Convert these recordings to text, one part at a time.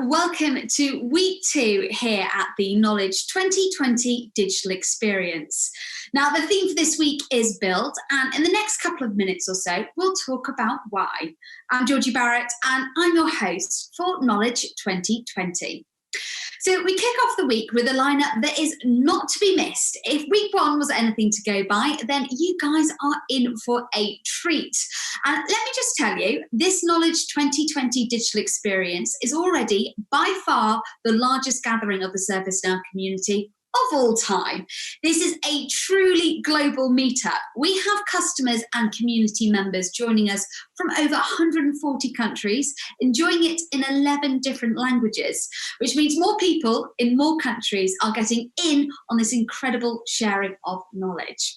Welcome to week 2 here at the Knowledge 2020 Digital Experience. Now, the theme for this week is build, and in the next couple of minutes or so, we'll talk about why. I'm Georgie Barrett, and I'm your host for Knowledge 2020. So we kick off the week with a lineup that is not to be missed. If week 1 was anything to go by, then you guys are in for a treat. And let me just tell you, this Knowledge 2020 digital experience is already by far the largest gathering of the ServiceNow community of all time. This is a truly global meetup. We have customers and community members joining us from over 140 countries, enjoying it in 11 different languages, which means more people in more countries are getting in on this incredible sharing of knowledge.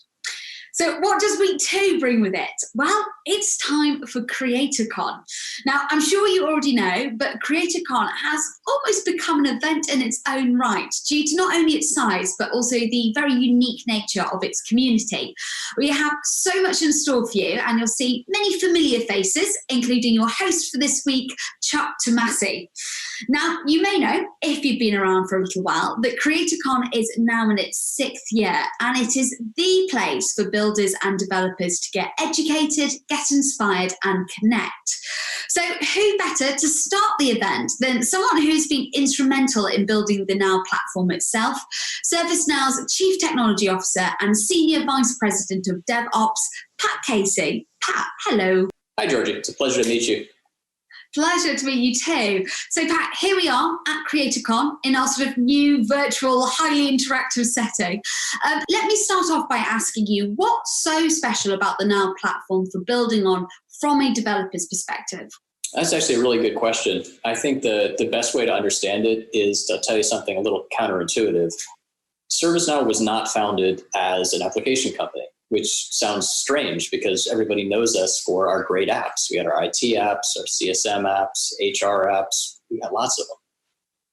So what does week 2 bring with it? Well, it's time for CreatorCon. Now, I'm sure you already know, but CreatorCon has almost become an event in its own right due to not only its size, but also the very unique nature of its community. We have so much in store for you, and you'll see many familiar faces, including your host for this week, Chuck Tomasi. Now, you may know, if you've been around for a little while, that CreatorCon is now in its 6th year, and it is the place for builders and developers to get educated, get inspired, and connect. So who better to start the event than someone who's been instrumental in building the Now platform itself, ServiceNow's Chief Technology Officer and Senior Vice President of DevOps, Pat Casey. Pat, hello. Hi, Georgie. It's a pleasure to meet you. Pleasure to meet you too. So Pat, here we are at CreatorCon in our sort of new virtual, highly interactive setting. Let me start off by asking you, what's so special about the Now platform for building on from a developer's perspective? That's actually a really good question. I think the best way to understand it is to tell you something a little counterintuitive. ServiceNow was not founded as an application company, which sounds strange because everybody knows us for our great apps. We had our IT apps, our CSM apps, HR apps, we got lots of them.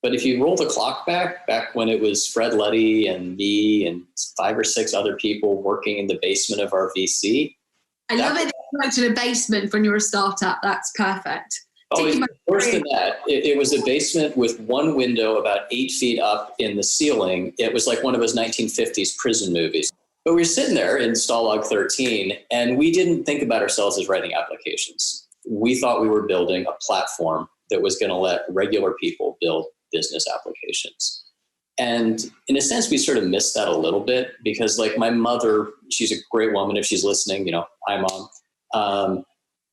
But if you roll the clock back when it was Fred, Letty, and me and 5 or 6 other people working in the basement of our VC. I love it that you worked in a basement when you were a startup. That's perfect. Oh, it's worse than that. It was a basement with one window about 8 feet up in the ceiling. It was like one of those 1950s prison movies. But we were sitting there in stall log 13, and we didn't think about ourselves as writing applications. We thought we were building a platform that was going to let regular people build business applications. And in a sense, we sort of missed that a little bit because, like, my mother, she's a great woman. If she's listening, hi, Mom.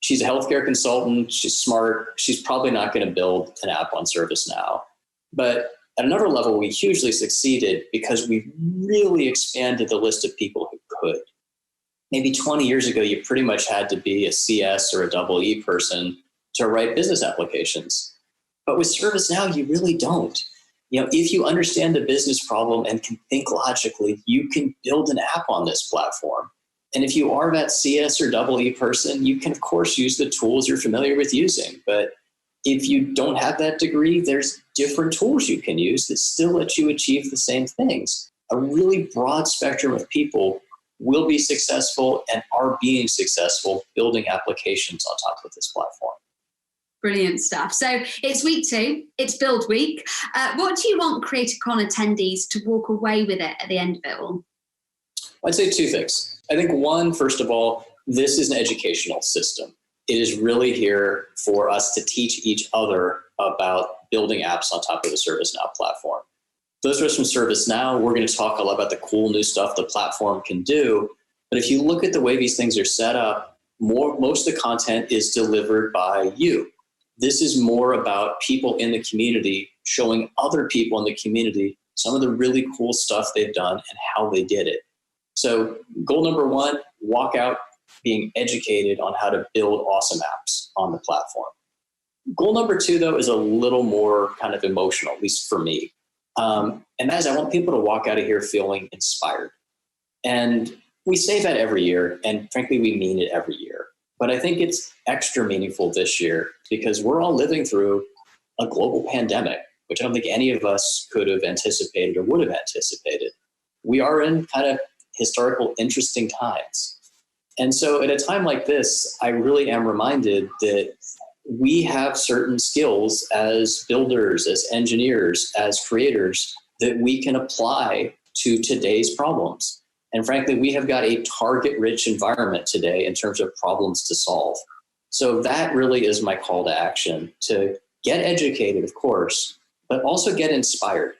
She's a healthcare consultant. She's smart. She's probably not going to build an app on ServiceNow. But at another level, we hugely succeeded because we really expanded the list of people who could. Maybe 20 years ago, you pretty much had to be a CS or a double E person to write business applications. But with ServiceNow, you really don't. If you understand the business problem and can think logically, you can build an app on this platform. And if you are that CS or double E person, you can, of course, use the tools you're familiar with using. But if you don't have that degree, there's different tools you can use that still let you achieve the same things. A really broad spectrum of people will be successful and are being successful building applications on top of this platform. Brilliant stuff. So it's week 2, it's build week. What do you want CreatorCon attendees to walk away with it at the end of it all? I'd say 2 things. I think one, first of all, this is an educational system. It is really here for us to teach each other about building apps on top of the ServiceNow platform. Those of us from ServiceNow, we're going to talk a lot about the cool new stuff the platform can do. But if you look at the way these things are set up, most of the content is delivered by you. This is more about people in the community showing other people in the community some of the really cool stuff they've done and how they did it. So goal number 1, walk out being educated on how to build awesome apps on the platform. Goal number 2, though, is a little more kind of emotional, at least for me. And that is I want people to walk out of here feeling inspired. And we say that every year, and frankly, we mean it every year. But I think it's extra meaningful this year because we're all living through a global pandemic, which I don't think any of us could have anticipated or would have anticipated. We are in kind of historical, interesting times. And so at a time like this, I really am reminded that we have certain skills as builders, as engineers, as creators that we can apply to today's problems. And frankly, we have got a target-rich environment today in terms of problems to solve. So that really is my call to action, to get educated, of course, but also get inspired.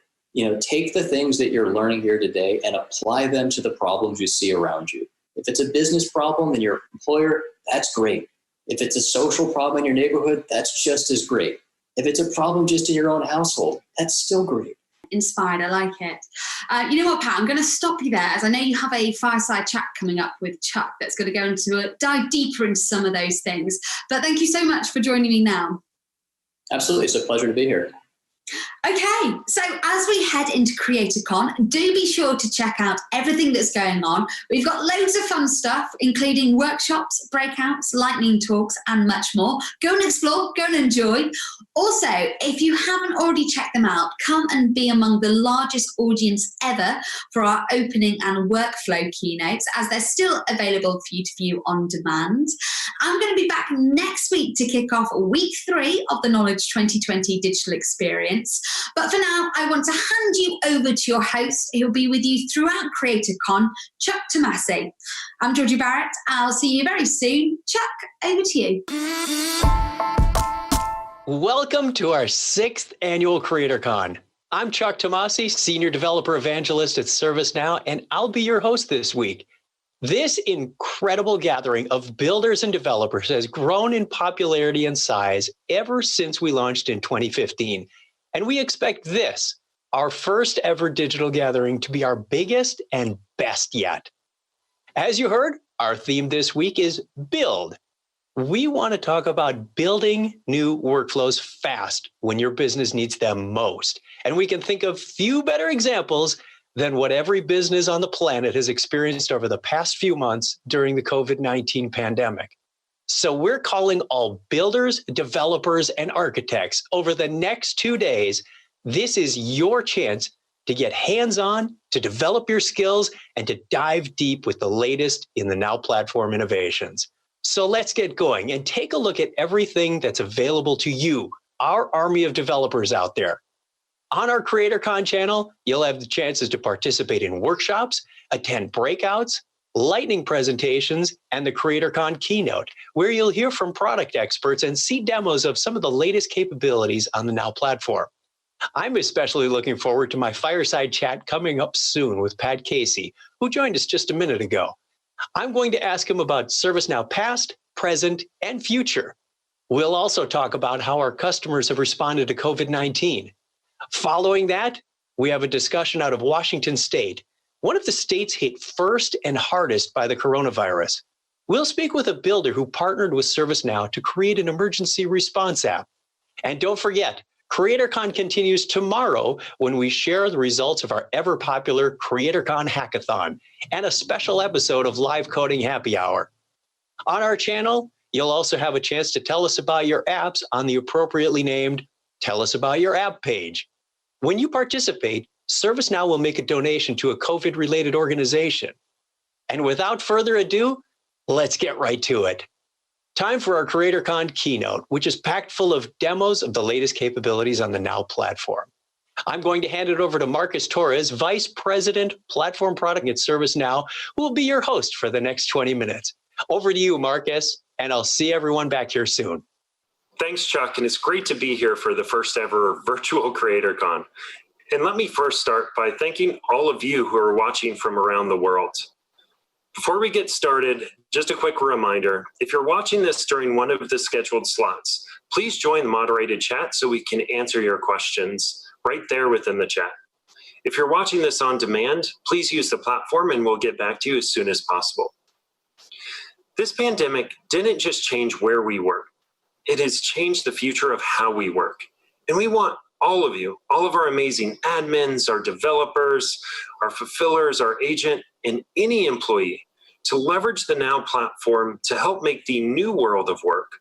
Take the things that you're learning here today and apply them to the problems you see around you. If it's a business problem in your employer, that's great. If it's a social problem in your neighborhood, that's just as great. If it's a problem just in your own household, that's still great. Inspired, I like it. You know what, Pat, I'm going to stop you there as I know you have a fireside chat coming up with Chuck that's going to go into dive deeper into some of those things. But thank you so much for joining me now. Absolutely. It's a pleasure to be here. Okay, so as we head into CreatorCon, do be sure to check out everything that's going on. We've got loads of fun stuff, including workshops, breakouts, lightning talks, and much more. Go and explore, go and enjoy. Also, if you haven't already checked them out, come and be among the largest audience ever for our opening and workflow keynotes, as they're still available for you to view on demand. I'm going to be back next week to kick off week 3 of the Knowledge 2020 Digital Experience. But for now, I want to hand you over to your host, who'll be with you throughout CreatorCon, Chuck Tomasi. I'm Georgie Barrett. I'll see you very soon. Chuck, over to you. Welcome to our 6th annual CreatorCon. I'm Chuck Tomasi, Senior Developer Evangelist at ServiceNow, and I'll be your host this week. This incredible gathering of builders and developers has grown in popularity and size ever since we launched in 2015. And we expect this, our first ever digital gathering, to be our biggest and best yet. As you heard, our theme this week is Build. We want to talk about building new workflows fast when your business needs them most. And we can think of few better examples than what every business on the planet has experienced over the past few months during the COVID-19 pandemic. So we're calling all builders, developers, and architects over the next 2 days. This is your chance to get hands-on, to develop your skills, and to dive deep with the latest in the Now Platform innovations. So let's get going and take a look at everything that's available to you, our army of developers out there. On our CreatorCon channel, you'll have the chances to participate in workshops, attend breakouts, lightning presentations, and the CreatorCon Keynote, where you'll hear from product experts and see demos of some of the latest capabilities on the Now Platform. I'm especially looking forward to my fireside chat coming up soon with Pat Casey, who joined us just a minute ago. I'm going to ask him about ServiceNow past, present, and future. We'll also talk about how our customers have responded to COVID-19. Following that, we have a discussion out of Washington State, one of the states hit first and hardest by the coronavirus. We'll speak with a builder who partnered with ServiceNow to create an emergency response app. And don't forget, CreatorCon continues tomorrow when we share the results of our ever-popular CreatorCon Hackathon and a special episode of Live Coding Happy Hour. On our channel, you'll also have a chance to tell us about your apps on the appropriately named Tell Us About Your App page. When you participate, ServiceNow will make a donation to a COVID-related organization. And without further ado, let's get right to it. Time for our CreatorCon Keynote, which is packed full of demos of the latest capabilities on the Now Platform. I'm going to hand it over to Marcus Torres, Vice President, Platform Product at ServiceNow, who will be your host for the next 20 minutes. Over to you, Marcus, and I'll see everyone back here soon. Thanks, Chuck, and it's great to be here for the first ever virtual CreatorCon. And let me first start by thanking all of you who are watching from around the world. Before we get started, just a quick reminder, if you're watching this during one of the scheduled slots, please join the moderated chat so we can answer your questions right there within the chat. If you're watching this on demand, please use the platform and we'll get back to you as soon as possible. This pandemic didn't just change where we work. It has changed the future of how we work. And we want all of you, all of our amazing admins, our developers, our fulfillers, our agent, and any employee to leverage the Now platform to help make the new world of work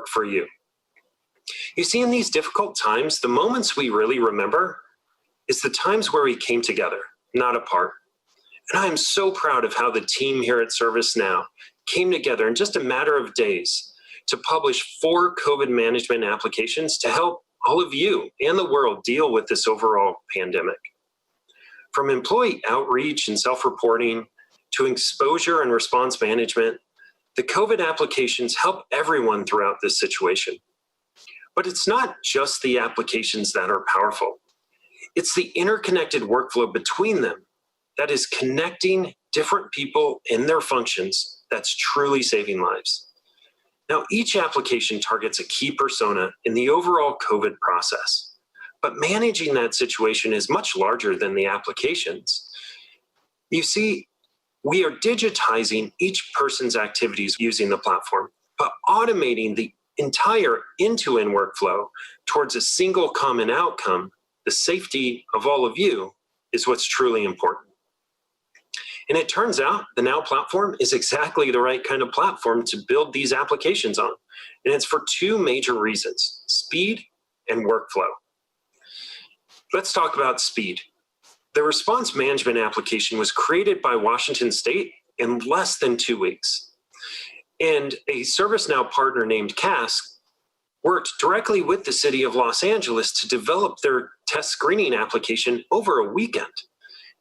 for you. You see, in these difficult times, the moments we really remember is the times where we came together, not apart. And I am so proud of how the team here at ServiceNow came together in just a matter of days to publish 4 COVID management applications to help all of you and the world deal with this overall pandemic. From employee outreach and self-reporting to exposure and response management, the COVID applications help everyone throughout this situation. But it's not just the applications that are powerful. It's the interconnected workflow between them that is connecting different people in their functions that's truly saving lives. Now, each application targets a key persona in the overall COVID process, but managing that situation is much larger than the applications. You see, we are digitizing each person's activities using the platform, but automating the entire end-to-end workflow towards a single common outcome, the safety of all of you, is what's truly important. And it turns out the Now platform is exactly the right kind of platform to build these applications on. And it's for 2 major reasons: speed and workflow. Let's talk about speed. The response management application was created by Washington State in less than 2 weeks. And a ServiceNow partner named Cask worked directly with the city of Los Angeles to develop their test screening application over a weekend.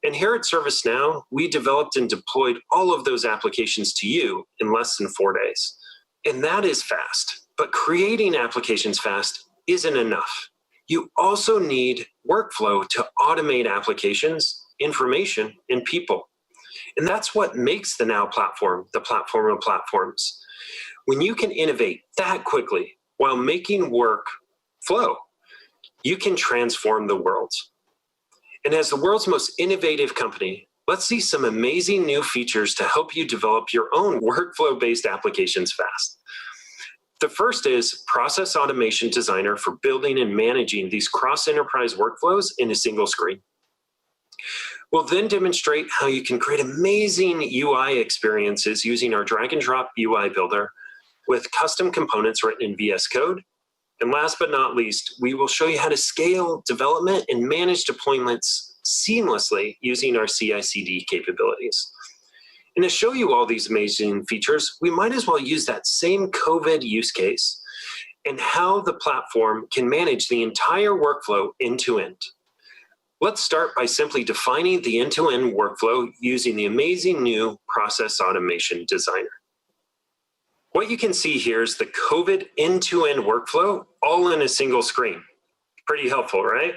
And here at ServiceNow, we developed and deployed all of those applications to you in less than 4 days. And that is fast, but creating applications fast isn't enough. You also need workflow to automate applications, information, and people. And that's what makes the Now platform the platform of platforms. When you can innovate that quickly while making work flow, you can transform the world. And as the world's most innovative company, let's see some amazing new features to help you develop your own workflow-based applications fast. The first is Process Automation Designer for building and managing these cross-enterprise workflows in a single screen. We'll then demonstrate how you can create amazing UI experiences using our drag and drop UI builder with custom components written in VS Code. And last but not least, we will show you how to scale development and manage deployments seamlessly using our CI/CD capabilities. And to show you all these amazing features, we might as well use that same COVID use case and how the platform can manage the entire workflow end-to-end. Let's start by simply defining the end-to-end workflow using the amazing new Process Automation Designer. What you can see here is the COVID end-to-end workflow all in a single screen. Pretty helpful, right?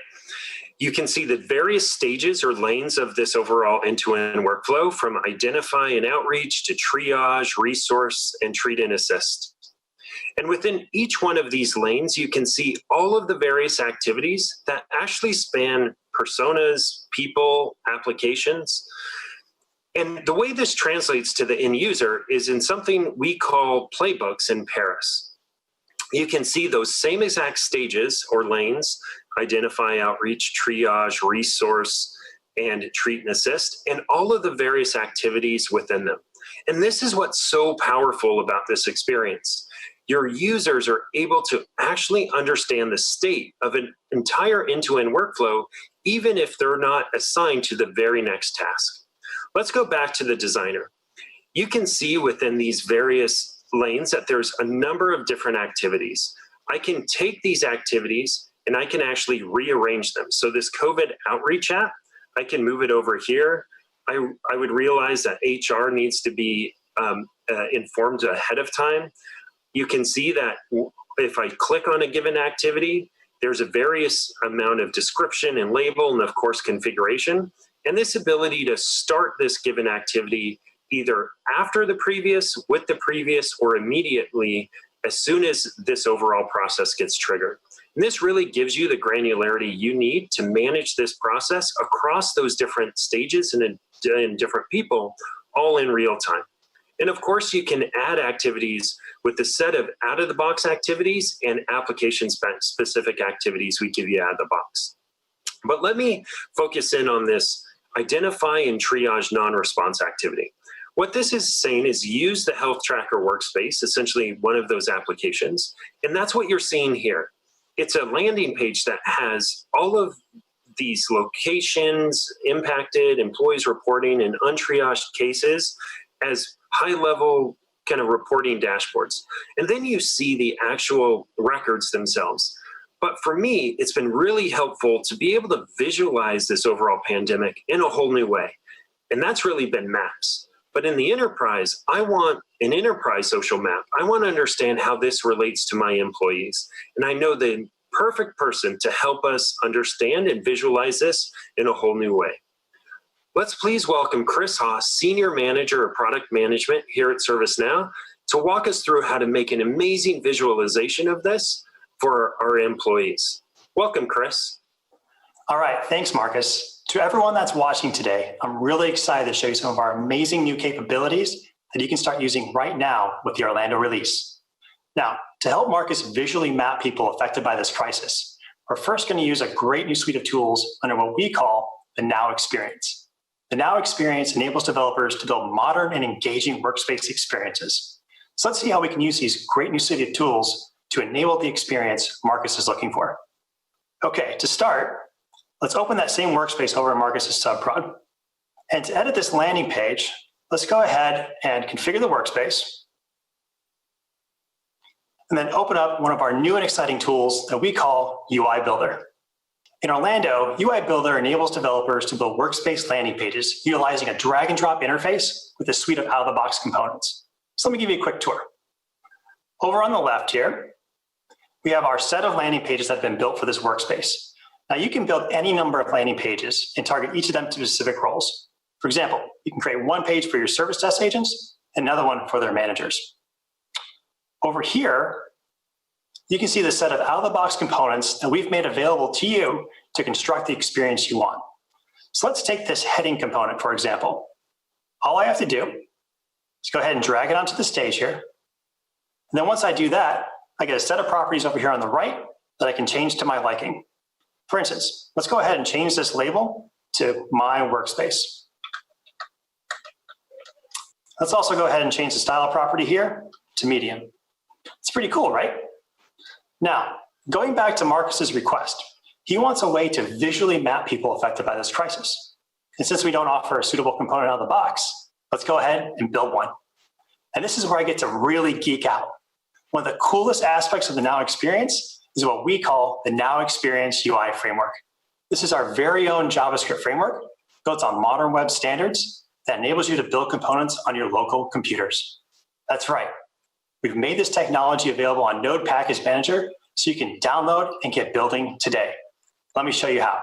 You can see the various stages or lanes of this overall end-to-end workflow, from identify and outreach to triage, resource, and treat and assist. And within each one of these lanes, you can see all of the various activities that actually span personas, people, applications. And the way this translates to the end user is in something we call playbooks in Paris. You can see those same exact stages or lanes: identify, outreach, triage, resource, and treat and assist, and all of the various activities within them. And this is what's so powerful about this experience. Your users are able to actually understand the state of an entire end-to-end workflow, even if they're not assigned to the very next task. Let's go back to the designer. You can see within these various lanes that there's a number of different activities. I can take these activities and I can actually rearrange them. So this COVID outreach app, I can move it over here. I would realize that HR needs to be informed ahead of time. You can see that if I click on a given activity, there's a various amount of description and label and of course configuration. And this ability to start this given activity either after the previous, with the previous, or immediately as soon as this overall process gets triggered. And this really gives you the granularity you need to manage this process across those different stages and different people, all in real time. And of course, you can add activities with the set of out-of-the-box activities and application-specific activities we give you out of the box. But let me focus in on this identify and triage non-response activity. What this is saying is use the health tracker workspace, essentially one of those applications. And that's what you're seeing here. It's a landing page that has all of these locations, impacted, employees reporting, and untriaged cases as high-level kind of reporting dashboards. And then you see the actual records themselves. But for me, it's been really helpful to be able to visualize this overall pandemic in a whole new way. And that's really been maps. But in the enterprise, I want an enterprise social map. I want to understand how this relates to my employees. And I know the perfect person to help us understand and visualize this in a whole new way. Let's please welcome Chris Haas, Senior Manager of Product Management here at ServiceNow, to walk us through how to make an amazing visualization of this for our employees. Welcome, Chris. All right, thanks, Marcus. To everyone that's watching today, I'm really excited to show you some of our amazing new capabilities that you can start using right now with the Orlando release. Now, to help Marcus visually map people affected by this crisis, we're first going to use a great new suite of tools under what we call the Now Experience. The Now Experience enables developers to build modern and engaging workspace experiences. So let's see how we can use these great new suite of tools to enable the experience Marcus is looking for. Okay, to start, let's open that same workspace over in Marcus's subprod. And to edit this landing page, let's go ahead and configure the workspace. And then open up one of our new and exciting tools that we call UI Builder. In Orlando, UI Builder enables developers to build workspace landing pages utilizing a drag and drop interface with a suite of out-of-the-box components. So let me give you a quick tour. Over on the left here, we have our set of landing pages that have been built for this workspace. Now you can build any number of landing pages and target each of them to specific roles. For example, you can create one page for your service desk agents and another one for their managers. Over here, you can see the set of out-of-the-box components that we've made available to you to construct the experience you want. So let's take this heading component, for example. All I have to do is go ahead and drag it onto the stage here. And then once I do that, I get a set of properties over here on the right that I can change to my liking. For instance, let's go ahead and change this label to My Workspace. Let's also go ahead and change the style property here to medium. It's pretty cool, right? Now, going back to Marcus's request, he wants a way to visually map people affected by this crisis. And since we don't offer a suitable component out of the box, let's go ahead and build one. And this is where I get to really geek out. One of the coolest aspects of the Now Experience is what we call the Now Experience UI framework. This is our very own JavaScript framework built on modern web standards that enables you to build components on your local computers. That's right. We've made this technology available on Node Package Manager so you can download and get building today. Let me show you how.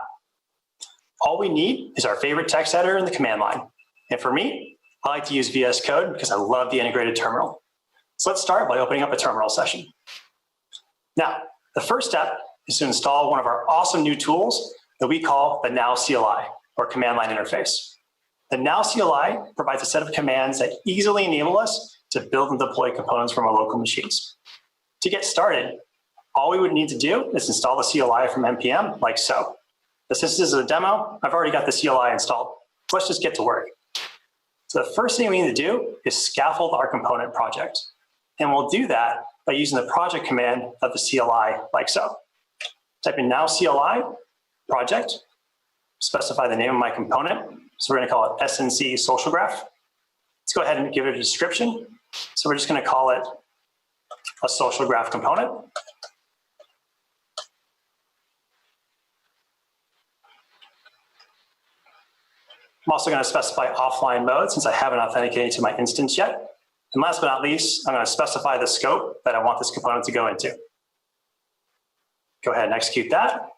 All we need is our favorite text editor in the command line. And for me, I like to use VS Code because I love the integrated terminal. So let's start by opening up a terminal session. Now, the first step is to install one of our awesome new tools that we call the Now CLI, or command line interface. The Now CLI provides a set of commands that easily enable us to build and deploy components from our local machines. To get started, all we would need to do is install the CLI from NPM like so. Since this is a demo, I've already got the CLI installed. Let's just get to work. So the first thing we need to do is scaffold our component project. And we'll do that by using the project command of the CLI like so. Type in now CLI project, specify the name of my component. So we're going to call it SNC Social Graph. Let's go ahead and give it a description. So we're just going to call it a social graph component. I'm also going to specify offline mode since I haven't authenticated to my instance yet. And last but not least, I'm going to specify the scope that I want this component to go into. Go ahead and execute that.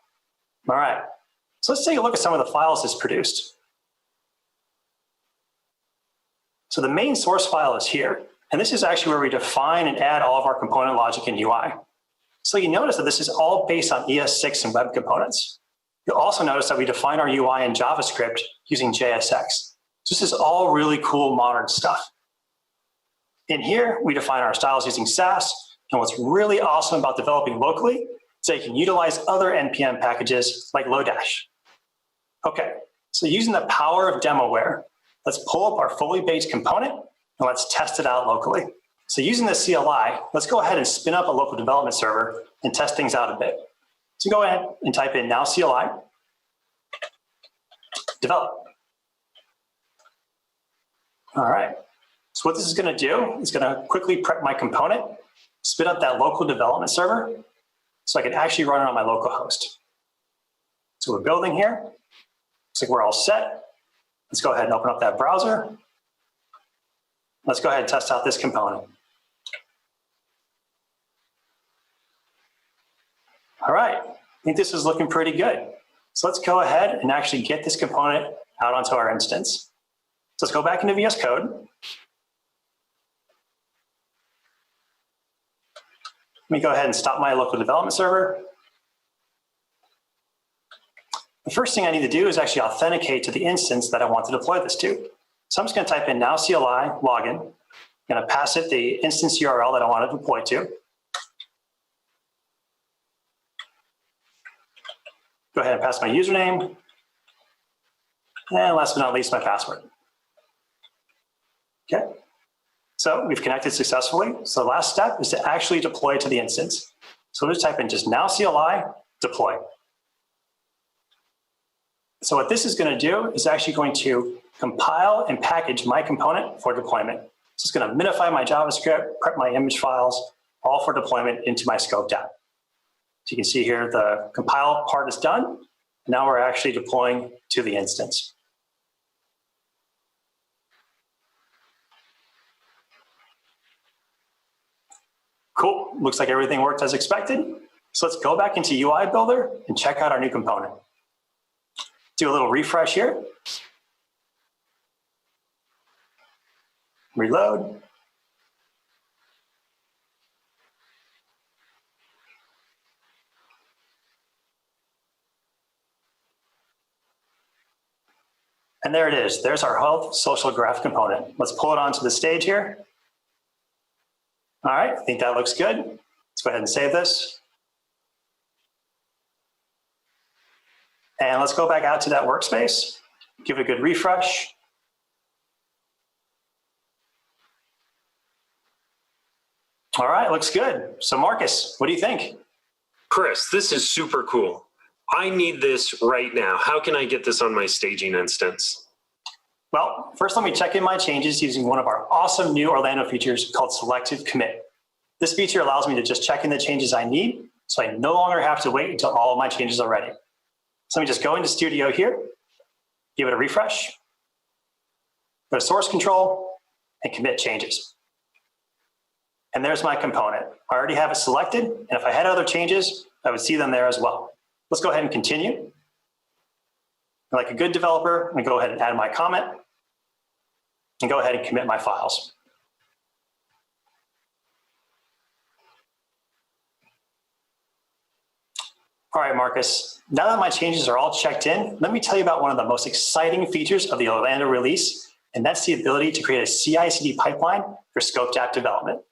All right, so let's take a look at some of the files this produced. So the main source file is here, and this is actually where we define and add all of our component logic in UI. So you notice that this is all based on ES6 and web components. You'll also notice that we define our UI in JavaScript using JSX. So this is all really cool modern stuff. In here, we define our styles using Sass, and what's really awesome about developing locally is that you can utilize other NPM packages like Lodash. Okay, so using the power of DemoWare, Let's pull up our fully baked component and let's test it out locally. So using the CLI, let's go ahead and spin up a local development server and test things out a bit. So go ahead and type in now CLI, develop. All right, so what this is gonna do is gonna quickly prep my component, spin up that local development server so I can actually run it on my local host. So we're building here. Looks like we're all set. Let's go ahead and open up that browser. Let's go ahead and test out this component. All right, I think this is looking pretty good. So let's go ahead and actually get this component out onto our instance. So let's go back into VS Code. Let me go ahead and stop my local development server. The first thing I need to do is actually authenticate to the instance that I want to deploy this to. So I'm just going to type in now CLI login. I'm going to pass it the instance URL that I want to deploy to. Go ahead and pass my username. And last but not least, my password. Okay. So we've connected successfully. So the last step is to actually deploy to the instance. So we'll just type in just now CLI deploy. So what this is going to do is actually going to compile and package my component for deployment. So it's going to minify my JavaScript, prep my image files, all for deployment into my scoped app. So you can see here the compile part is done. Now we're actually deploying to the instance. Cool, looks like everything worked as expected. So let's go back into UI Builder and check out our new component. Do a little refresh here. Reload. And there it is. There's our health social graph component. Let's pull it onto the stage here. All right, I think that looks good. Let's go ahead and save this. And let's go back out to that workspace, give it a good refresh. All right, looks good. So Marcus, what do you think? Chris, this is super cool. I need this right now. How can I get this on my staging instance? Well, first let me check in my changes using one of our awesome new Orlando features called Selective Commit. This feature allows me to just check in the changes I need, so I no longer have to wait until all of my changes are ready. So let me just go into Studio here, give it a refresh, go to Source Control, and commit changes. And there's my component. I already have it selected, and if I had other changes, I would see them there as well. Let's go ahead and continue. Like a good developer, I'm gonna go ahead and add my comment, and go ahead and commit my files. All right, Marcus, now that my changes are all checked in, let me tell you about one of the most exciting features of the Orlando release, and that's the ability to create a CI/CD pipeline for scoped app development.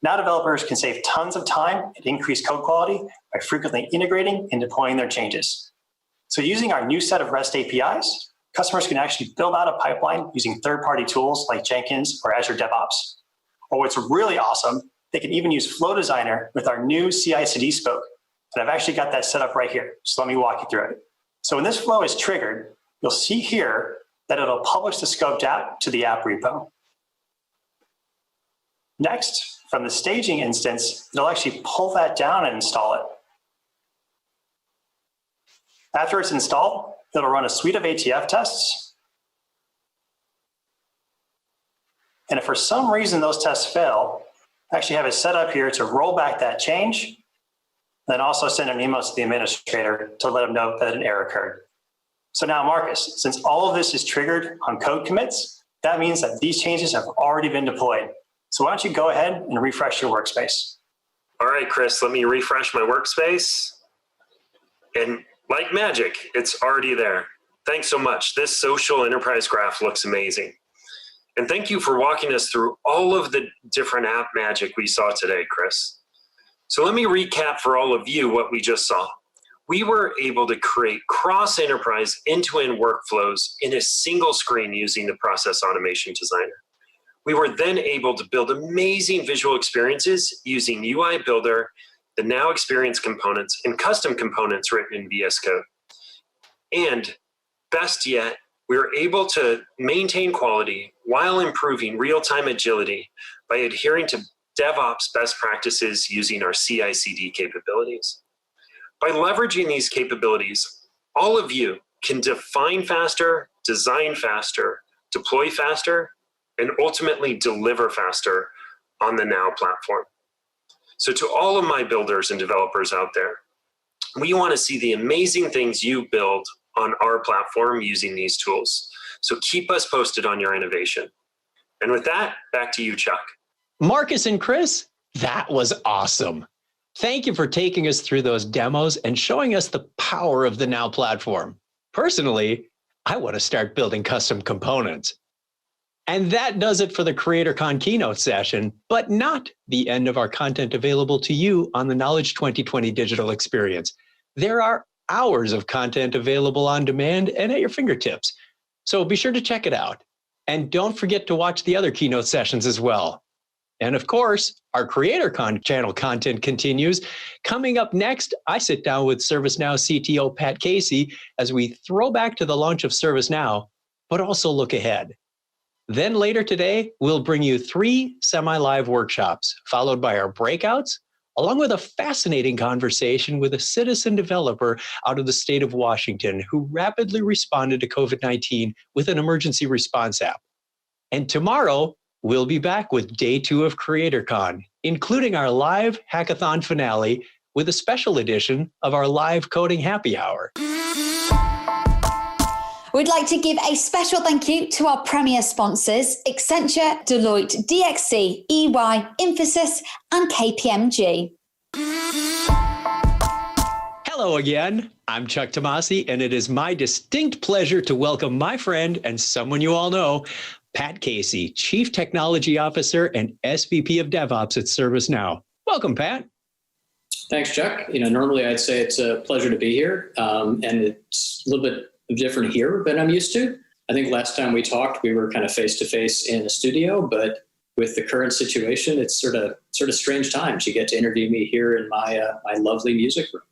Now developers can save tons of time and increase code quality by frequently integrating and deploying their changes. So using our new set of REST APIs, customers can actually build out a pipeline using third-party tools like Jenkins or Azure DevOps. Or what's really awesome, they can even use Flow Designer with our new CI/CD spoke. And I've actually got that set up right here. So let me walk you through it. So when this flow is triggered, you'll see here that it'll publish the scoped app to the app repo. Next, from the staging instance, it'll actually pull that down and install it. After it's installed, it'll run a suite of ATF tests. And if for some reason those tests fail, I actually have it set up here to roll back that change, then also send an email to the administrator to let them know that an error occurred. So now, Marcus, since all of this is triggered on code commits, that means that these changes have already been deployed. So why don't you go ahead and refresh your workspace? All right, Chris, let me refresh my workspace. And like magic, it's already there. Thanks so much. This social enterprise graph looks amazing. And thank you for walking us through all of the different app magic we saw today, Chris. So let me recap for all of you what we just saw. we were able to create cross-enterprise end-to-end workflows in a single screen using the Process Automation Designer. We were then able to build amazing visual experiences using UI Builder, the Now Experience components, and custom components written in VS Code. And best yet, we were able to maintain quality while improving real-time agility by adhering to DevOps best practices using our CI/CD capabilities. By leveraging these capabilities, all of you can define faster, design faster, deploy faster, and ultimately deliver faster on the Now platform. So to all of my builders and developers out there, we want to see the amazing things you build on our platform using these tools. So keep us posted on your innovation. And with that, back to you, Chuck. Marcus and Chris, that was awesome. Thank you for taking us through those demos and showing us the power of the Now platform. Personally, I want to start building custom components. And that does it for the CreatorCon Keynote session, but not the end of our content available to you on the Knowledge 2020 digital experience. There are hours of content available on demand and at your fingertips. So be sure to check it out. And don't forget to watch the other keynote sessions as well. And of course, our CreatorCon channel content continues. Coming up next, I sit down with ServiceNow CTO Pat Casey as we throw back to the launch of ServiceNow, but also look ahead. Then later today, we'll bring you 3 semi-live workshops, followed by our breakouts, along with a fascinating conversation with a citizen developer out of the state of Washington who rapidly responded to COVID-19 with an emergency response app. And tomorrow, we'll be back with day 2 of CreatorCon, including our live hackathon finale with a special edition of our live coding happy hour. We'd like to give a special thank you to our premier sponsors, Accenture, Deloitte, DXC, EY, Infosys, and KPMG. Hello again. I'm Chuck Tomasi, and it is my distinct pleasure to welcome my friend and someone you all know, Pat Casey, Chief Technology Officer and SVP of DevOps at ServiceNow. Welcome, Pat. Thanks, Chuck. Normally I'd say it's a pleasure to be here, and it's a little bit different here than I'm used to. I think last time we talked, we were kind of face-to-face in a studio, but with the current situation, it's sort of strange times. You get to interview me here in my lovely music room.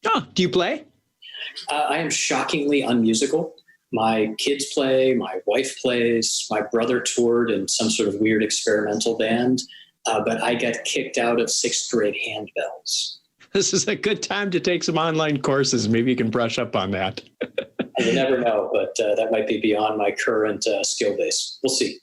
Oh, do you play? I am shockingly unmusical. My kids play, my wife plays, my brother toured in some sort of weird experimental band, but I got kicked out of 6th grade handbells. This is a good time to take some online courses. Maybe you can brush up on that. You never know, but that might be beyond my current skill base. We'll see.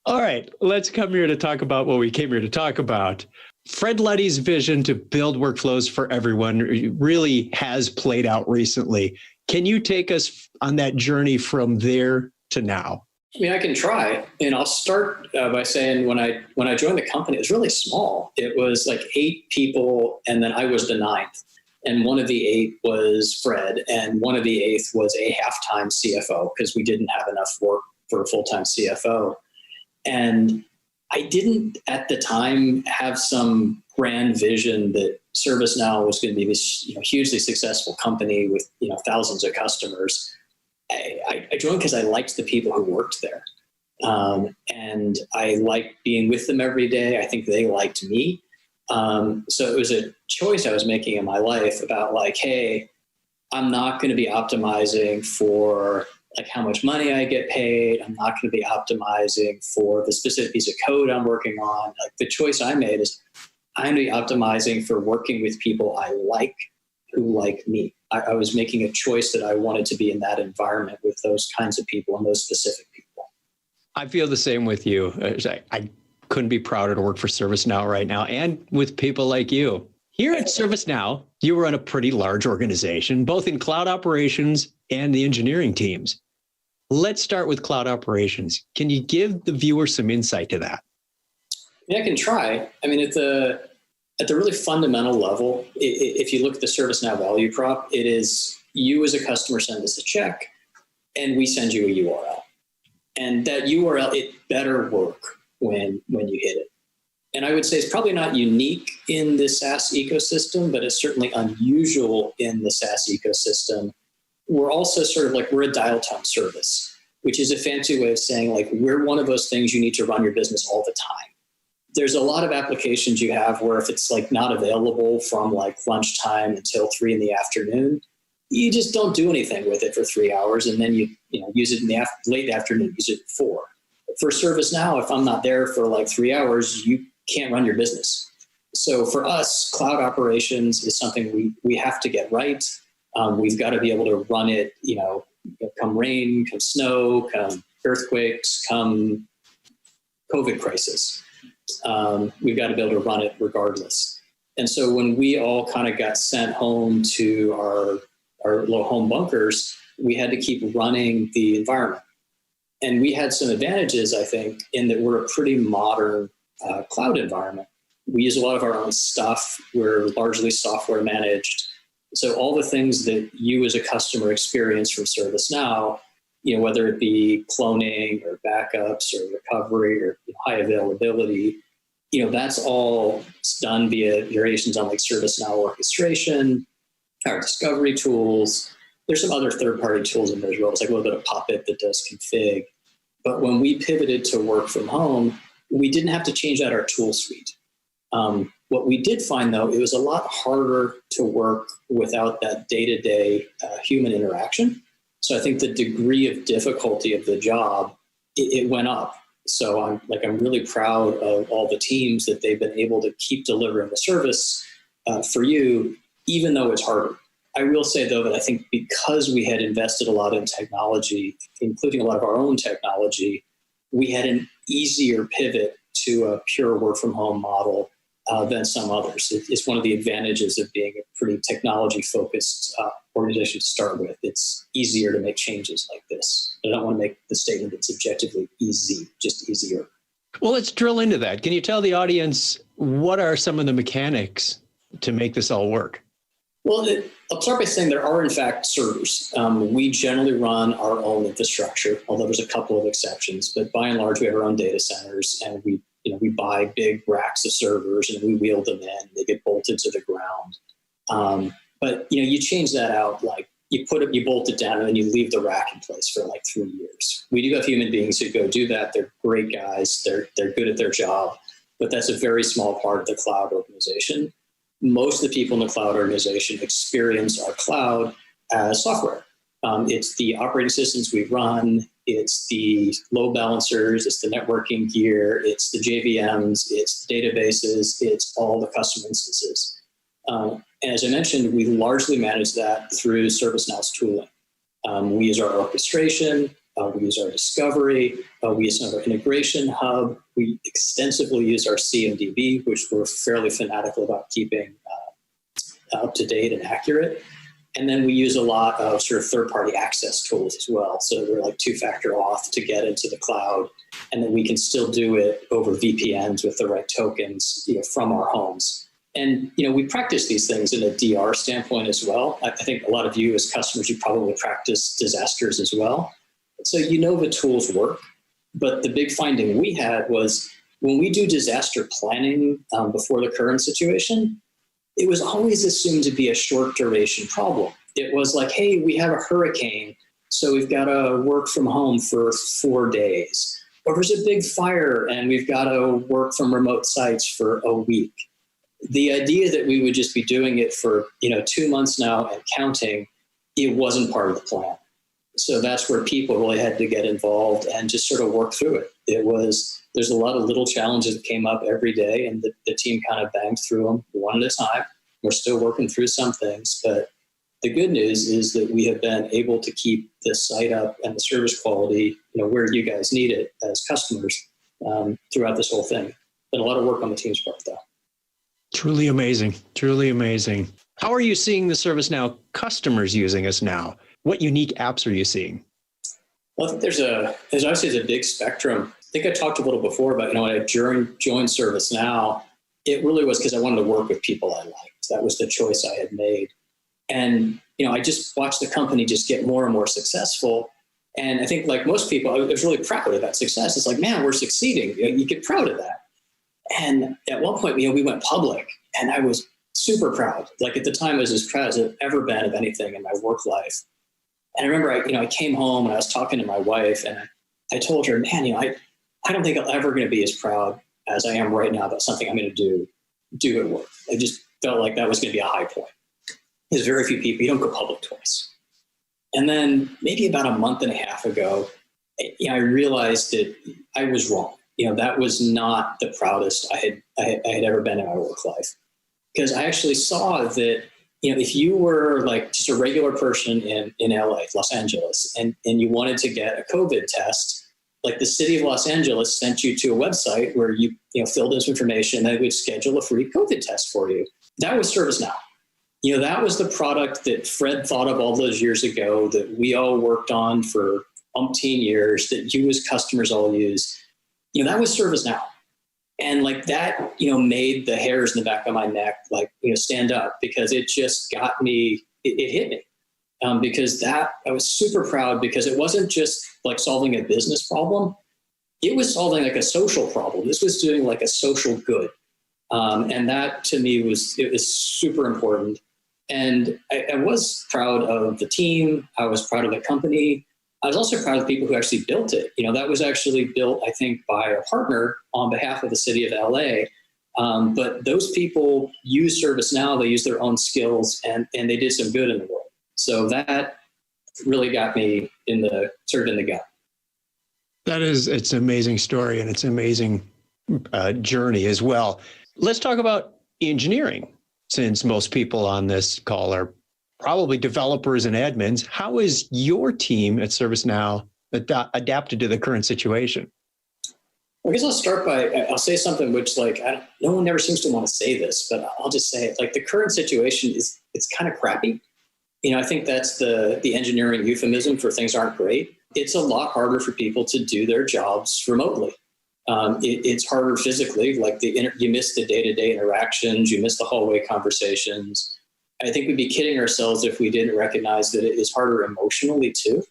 All right, let's come here to talk about what we came here to talk about. Fred Letty's vision to build workflows for everyone really has played out recently. Can you take us on that journey from there to now? I mean, I can try, and I'll start by saying when I joined the company, it was really small. It was like 8 people, and then I was the 9th. And one of the 8 was Fred, and one of the 8th was a half-time CFO because we didn't have enough work for a full-time CFO. And I didn't at the time have some grand vision that ServiceNow was going to be this hugely successful company with thousands of customers. I joined because I liked the people who worked there. And I liked being with them every day. I think they liked me. So it was a choice I was making in my life about like, hey, I'm not going to be optimizing for like how much money I get paid. I'm not going to be optimizing for the specific piece of code I'm working on. Like the choice I made is I'm going to be optimizing for working with people I like who like me. I was making a choice that I wanted to be in that environment with those kinds of people and those specific people. I feel the same with you. I couldn't be prouder to work for ServiceNow right now and with people like you. Here at ServiceNow, you run a pretty large organization, both in cloud operations and the engineering teams. Let's start with cloud operations. Can you give the viewer some insight to that? Yeah, I can try. I mean, at the really fundamental level, if you look at the ServiceNow value prop, it is you as a customer send us a check and we send you a URL. And that URL, it better work when you hit it. And I would say it's probably not unique in the SaaS ecosystem, but it's certainly unusual in the SaaS ecosystem. We're also sort of like, we're a dial tone service, which is a fancy way of saying like, we're one of those things you need to run your business all the time. There's a lot of applications you have where if it's like not available from like lunchtime until 3 p.m, you just don't do anything with it for 3 hours, and then you use it in the late afternoon, use it at 4. For ServiceNow, if I'm not there for like 3 hours, you can't run your business. So for us, cloud operations is something we have to get right. We've got to be able to run it, come rain, come snow, come earthquakes, come COVID crisis. We've got to be able to run it regardless. And so when we all kind of got sent home to our little home bunkers, we had to keep running the environment. And we had some advantages, I think, in that we're a pretty modern cloud environment. We use a lot of our own stuff. We're largely software managed. So all the things that you as a customer experience from ServiceNow, whether it be cloning or backups or recovery or high availability, that's all done via variations on like ServiceNow orchestration, our discovery tools. There's some other third-party tools in there as well. It's like a little bit of Puppet that does config. But when we pivoted to work from home, we didn't have to change out our tool suite. What we did find, though, it was a lot harder to work without that day-to-day human interaction. So I think the degree of difficulty of the job, it went up. So I'm really proud of all the teams that they've been able to keep delivering the service for you, even though it's harder. I will say, though, that I think because we had invested a lot in technology, including a lot of our own technology, we had an easier pivot to a pure work-from-home model than some others. It's one of the advantages of being a pretty technology-focused organization to start with. It's easier to make changes like this. I don't want to make the statement that's objectively easy, just easier. Well, let's drill into that. Can you tell the audience what are some of the mechanics to make this all work? Well, I'll start by saying there are, in fact, servers. We generally run our own infrastructure, although there's a couple of exceptions. But by and large, we have our own data centers, and we buy big racks of servers, and we wheel them in. They get bolted to the ground. But you change that out, like you bolt it down, and then you leave the rack in place for like 3 years. We do have human beings who go do that. They're great guys. They're good at their job, but that's a very small part of the cloud organization. Most of the people in the cloud organization experience our cloud as software. It's the operating systems we run. It's the load balancers. It's the networking gear. It's the JVMs. It's the databases. It's all the custom instances. And as I mentioned, we largely manage that through ServiceNow's tooling. We use our orchestration. We use our discovery. We use some of our integration hub. We extensively use our CMDB, which we're fairly fanatical about keeping up to date and accurate. And then we use a lot of sort of third-party access tools as well. So we're like two-factor auth to get into the cloud, and then we can still do it over VPNs with the right tokens, from our homes. And we practice these things in a DR standpoint as well. I think a lot of you as customers, you probably practice disasters as well. So the tools work, but the big finding we had was when we do disaster planning before the current situation, it was always assumed to be a short duration problem. It was like, hey, we have a hurricane, so we've got to work from home for 4 days. Or there's a big fire and we've got to work from remote sites for a week. The idea that we would just be doing it for 2 months now and counting, it wasn't part of the plan. So that's where people really had to get involved and just sort of work through it. There's a lot of little challenges that came up every day, and the team kind of banged through them one at a time. We're still working through some things, but the good news is that we have been able to keep the site up and the service quality, where you guys need it as customers throughout this whole thing. Been a lot of work on the team's part, though. Truly amazing. Truly amazing. How are you seeing the ServiceNow customers using us now? What unique apps are you seeing? Well, I think there's obviously a big spectrum. I think I talked a little before about, when I joined ServiceNow, it really was because I wanted to work with people I liked. That was the choice I had made. And, I just watched the company just get more and more successful. And I think like most people, I was really proud of that success. It's like, man, we're succeeding. You get proud of that. And at one point, we went public, and I was super proud. Like at the time, I was as proud as I've ever been of anything in my work life. And I remember, I came home and I was talking to my wife, and I told her, man, I don't think I'm ever going to be as proud as I am right now about something I'm going to do at work. I just felt like that was going to be a high point. There's very few people, you don't go public twice. And then maybe about a month and a half ago, I realized that I was wrong. That was not the proudest I had ever been in my work life. Because I actually saw that, if you were like just a regular person in LA, Los Angeles, and you wanted to get a COVID test, like the city of Los Angeles sent you to a website where you filled in some information, and they would schedule a free COVID test for you. That was ServiceNow. That was the product that Fred thought of all those years ago, that we all worked on for umpteen years, that you as customers all use. That was ServiceNow. And like that, made the hairs in the back of my neck, stand up, because it just got me, it hit me. Because I was super proud, because it wasn't just like solving a business problem. It was solving like a social problem. This was doing like a social good. And that to me was super important. And I was proud of the team. I was proud of the company. I was also proud of the people who actually built it. That was actually built, I think, by a partner on behalf of the city of LA. But those people use ServiceNow, they use their own skills, and they did some good in the world. So that really got me in the gut. It's an amazing story, and it's an amazing journey as well. Let's talk about engineering, since most people on this call are probably developers and admins. How is your team at ServiceNow adapted to the current situation? I guess I'll start by, I'll say something which no one ever seems to want to say this, but I'll just say it. Like the current situation it's kind of crappy. I think that's the engineering euphemism for things aren't great. It's a lot harder for people to do their jobs remotely. It's harder physically, like you miss the day-to-day interactions, you miss the hallway conversations. I think we'd be kidding ourselves if we didn't recognize that it is harder emotionally too.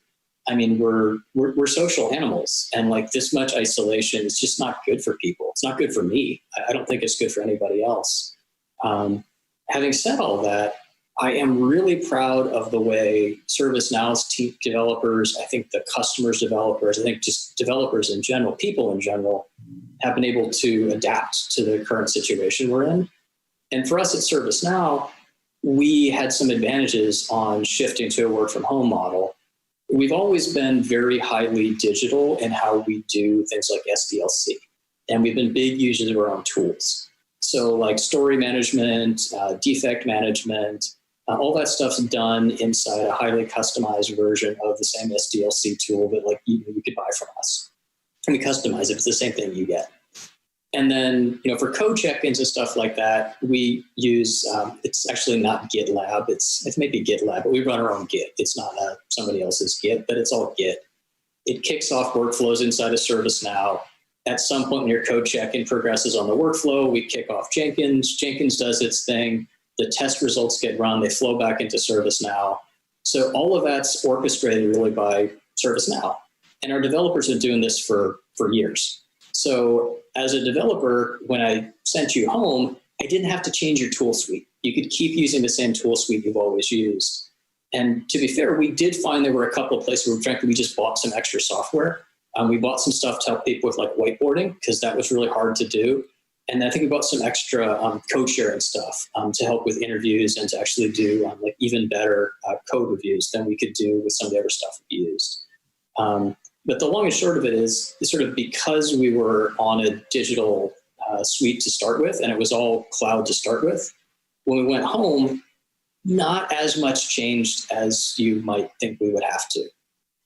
I mean, we're social animals, and like this much isolation is just not good for people. It's not good for me. I don't think it's good for anybody else. Having said all that, I am really proud of the way ServiceNow's team developers, I think the customers developers, I think just developers in general, people in general, have been able to adapt to the current situation we're in. And for us at ServiceNow, we had some advantages on shifting to a work from home model. We've always been very highly digital in how we do things like SDLC. And we've been big users of our own tools. So like story management, defect management, all that stuff's done inside a highly customized version of the same SDLC tool that you could buy from us. And we customize it. It's the same thing you get. And then, for code check-ins and stuff like that, we use, it's actually not GitLab. It's maybe GitLab, but we run our own Git. It's not somebody else's Git, but it's all Git. It kicks off workflows inside of ServiceNow. At some point when your code check-in progresses on the workflow, we kick off Jenkins. Jenkins does its thing. The test results get run. They flow back into ServiceNow. So all of that's orchestrated really by ServiceNow. And our developers are doing this for years. So as a developer, when I sent you home, I didn't have to change your tool suite. You could keep using the same tool suite you've always used. And to be fair, we did find there were a couple of places where, frankly, we just bought some extra software. We bought some stuff to help people with whiteboarding, because that was really hard to do. And I think we bought some extra code sharing stuff to help with interviews and to actually do even better code reviews than we could do with some of the other stuff we used. But the long and short of it is sort of because we were on a digital suite to start with, and it was all cloud to start with, when we went home, not as much changed as you might think we would have to.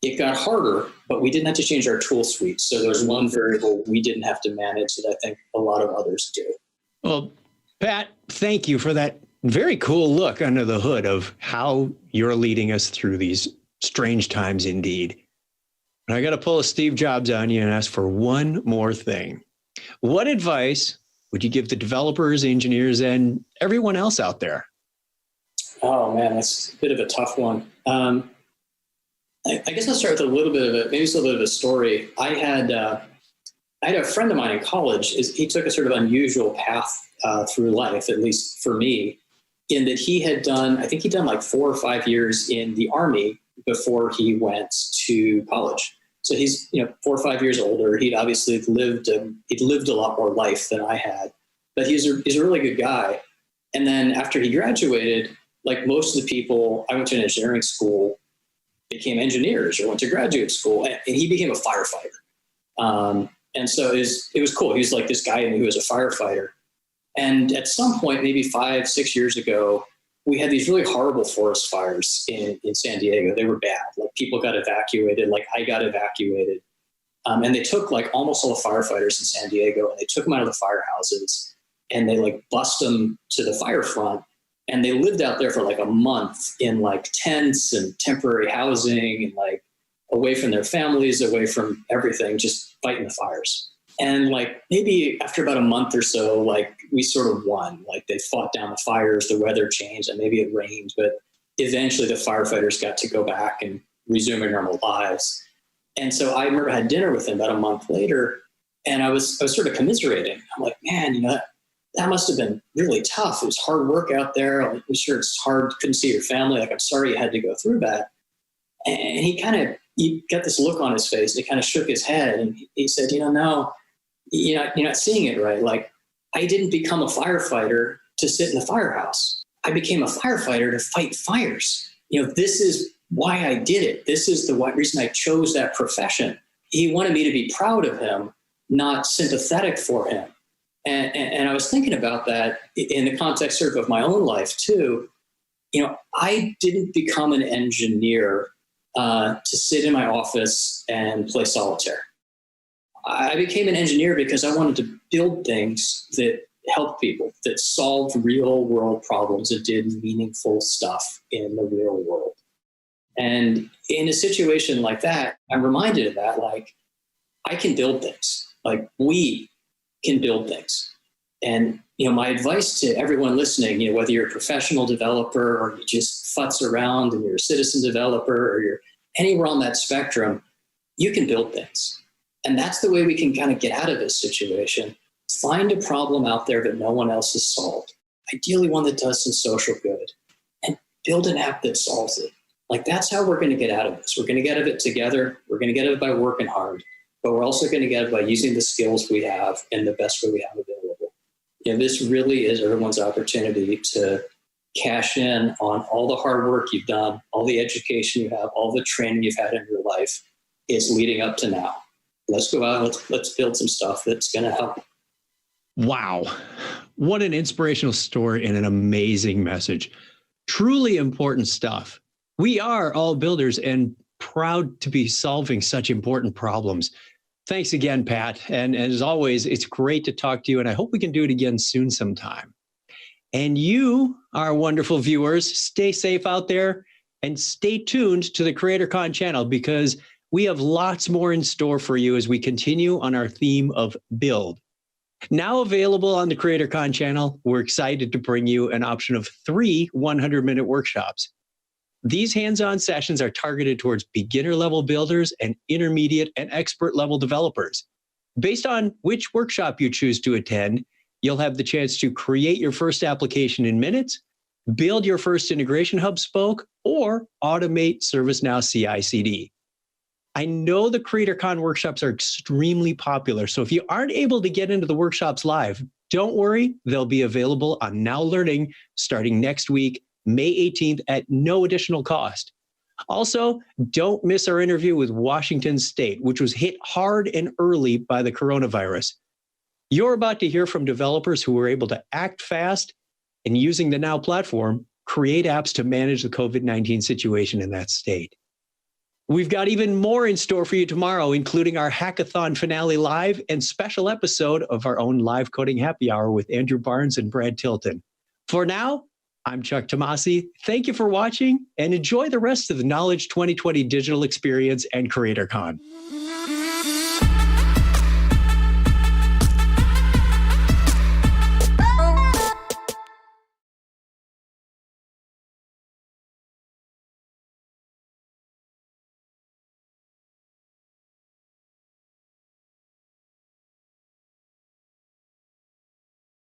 It got harder, but we didn't have to change our tool suite. So there's one variable we didn't have to manage that I think a lot of others do. Well, Pat, thank you for that very cool look under the hood of how you're leading us through these strange times indeed. And I got to pull a Steve Jobs on you and ask for one more thing. What advice would you give the developers, engineers, and everyone else out there? Oh, man, that's a bit of a tough one. I guess I'll start with a little bit of a story. I had I had a friend of mine in college. He took a sort of unusual path through life, at least for me, in that he had done, I think he'd done like 4 or 5 years in the Army before he went to college. So he's 4 or 5 years older. He'd obviously lived a lot more life than I had, but he's a really good guy. And then after he graduated, like most of the people, I went to an engineering school, became engineers or went to graduate school, and he became a firefighter. And so it was cool. He was like this guy who was a firefighter. And at some point, maybe 5, 6 years ago, we had these really horrible forest fires in San Diego. They were bad. Like people got evacuated, like I got evacuated. And they took like almost all the firefighters in San Diego, and they took them out of the firehouses, and they like bussed them to the fire front. And they lived out there for like a month in like tents and temporary housing and like away from their families, away from everything, just fighting the fires. And like maybe after about a month or so, like we sort of won. Like they fought down the fires, the weather changed, and maybe it rained, but eventually the firefighters got to go back and resume their normal lives. And so I remember I had dinner with him about a month later, and I was sort of commiserating. I'm like, man, that must have been really tough. It was hard work out there. I'm sure it's hard, couldn't see your family. Like, I'm sorry you had to go through that. And he got this look on his face, and he kind of shook his head, and he said, no, you're not seeing it right. Like, I didn't become a firefighter to sit in the firehouse. I became a firefighter to fight fires. This is why I did it. This is the reason I chose that profession. He wanted me to be proud of him, not sympathetic for him. And I was thinking about that in the context sort of my own life too. I didn't become an engineer to sit in my office and play solitaire. I became an engineer because I wanted to build things that helped people, that solved real world problems, that did meaningful stuff in the real world. And in a situation like that, I'm reminded of that, like, I can build things. Like, we can build things. And, my advice to everyone listening, whether you're a professional developer or you just futz around and you're a citizen developer or you're anywhere on that spectrum, you can build things. And that's the way we can kind of get out of this situation. Find a problem out there that no one else has solved, ideally one that does some social good, and build an app that solves it. Like, that's how we're going to get out of this. We're going to get out of it together. We're going to get out of it by working hard, but we're also going to get out of it by using the skills we have in the best way we have available. This really is everyone's opportunity to cash in on all the hard work you've done, all the education you have, all the training you've had in your life is leading up to now. Let's go out and let's build some stuff that's going to help. Wow. What an inspirational story and an amazing message. Truly important stuff. We are all builders and proud to be solving such important problems. Thanks again, Pat. And as always, it's great to talk to you, and I hope we can do it again soon sometime. And you, our wonderful viewers, stay safe out there and stay tuned to the CreatorCon channel, because we have lots more in store for you as we continue on our theme of build. Now available on the CreatorCon channel, we're excited to bring you an option of 3 100-minute workshops. These hands-on sessions are targeted towards beginner-level builders and intermediate and expert-level developers. Based on which workshop you choose to attend, you'll have the chance to create your first application in minutes, build your first integration hub spoke, or automate ServiceNow CI/CD. I know the CreatorCon workshops are extremely popular, so if you aren't able to get into the workshops live, don't worry, they'll be available on Now Learning starting next week, May 18th, at no additional cost. Also, don't miss our interview with Washington State, which was hit hard and early by the coronavirus. You're about to hear from developers who were able to act fast and, using the Now platform, create apps to manage the COVID-19 situation in that state. We've got even more in store for you tomorrow, including our Hackathon Finale Live and special episode of our own live coding happy hour with Andrew Barnes and Brad Tilton. For now, I'm Chuck Tomasi. Thank you for watching, and enjoy the rest of the Knowledge 2020 digital experience and CreatorCon.